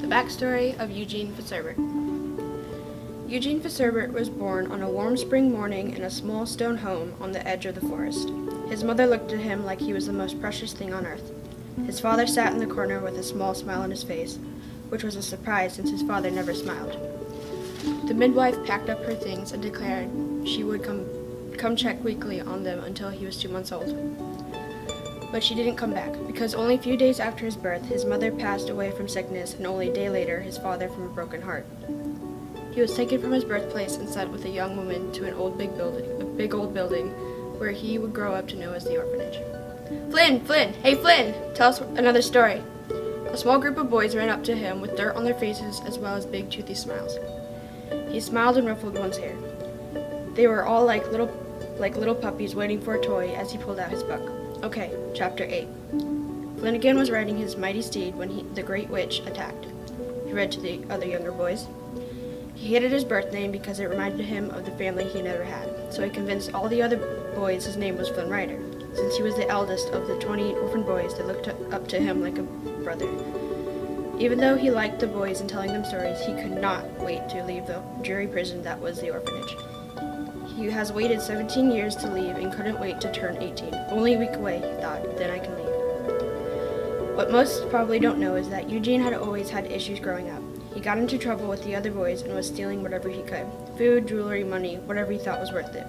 The backstory of Eugene Fitzherbert. Eugene Fitzherbert was born on a warm spring morning in a small stone home on the edge of the forest. His mother looked at him like he was the most precious thing on earth. His father sat in the corner with a small smile on his face, which was a surprise since his father never smiled. The midwife packed up her things and declared she would come check weekly on them until he was 2 months old. But she didn't come back, because only a few days after his birth, his mother passed away from sickness, and only a day later, his father from a broken heart. He was taken from his birthplace and sent with a young woman to a big old building, where he would grow up to know as the orphanage. Flynn! Hey Flynn! Tell us another story. A small group of boys ran up to him with dirt on their faces as well as big toothy smiles. He smiled and ruffled one's hair. They were all like little puppies waiting for a toy as he pulled out his book. Okay, Chapter 8. Flanagan was riding his mighty steed when the Great Witch attacked. He read to the other younger boys. He hated his birth name because it reminded him of the family he never had, so he convinced all the other boys his name was Flynn Rider, since he was the eldest of the 20 orphan boys that looked up to him like a brother. Even though he liked the boys and telling them stories, he could not wait to leave the dreary prison that was the orphanage. He has waited 17 years to leave and couldn't wait to turn 18. Only a week away, he thought, then I can leave. What most probably don't know is that Eugene had always had issues growing up. He got into trouble with the other boys and was stealing whatever he could. Food, jewelry, money, whatever he thought was worth it.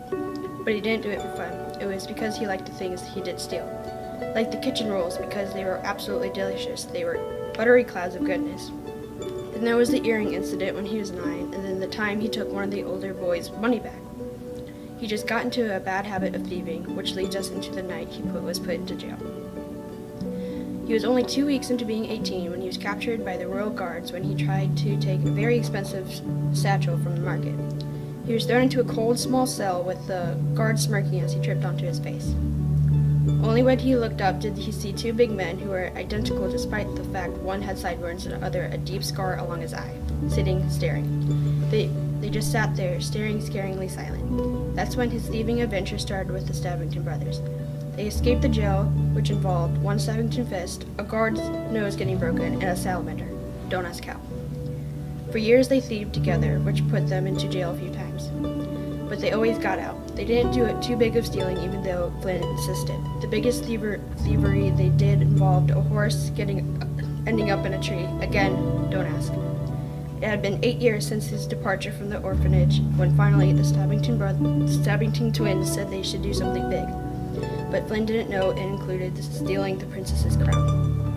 But he didn't do it for fun. It was because he liked the things he did steal. Like the kitchen rolls, because they were absolutely delicious. They were buttery clouds of goodness. Then there was the earring incident when he was 9, and then the time he took one of the older boys' money back. He just got into a bad habit of thieving, which leads us into the night he was put into jail. He was only 2 weeks into being 18 when he was captured by the Royal Guards when he tried to take a very expensive satchel from the market. He was thrown into a cold, small cell with the guard smirking as he tripped onto his face. Only when he looked up did he see 2 big men who were identical despite the fact one had sideburns and the other a deep scar along his eye, sitting, staring. They just sat there, staring, scaringly silent. That's when his thieving adventure started with the Stabbington brothers. They escaped the jail, which involved one Stabbington fist, a guard's nose getting broken, and a salamander. Don't ask how. For years they thieved together, which put them into jail a few times. But they always got out. They didn't do it too big of stealing, even though Flynn insisted. The biggest thievery they did involved a horse ending up in a tree. Again, don't ask. It had been 8 years since his departure from the orphanage, when finally the Stabbington twins said they should do something big. But Flynn didn't know it included stealing the princess's crown.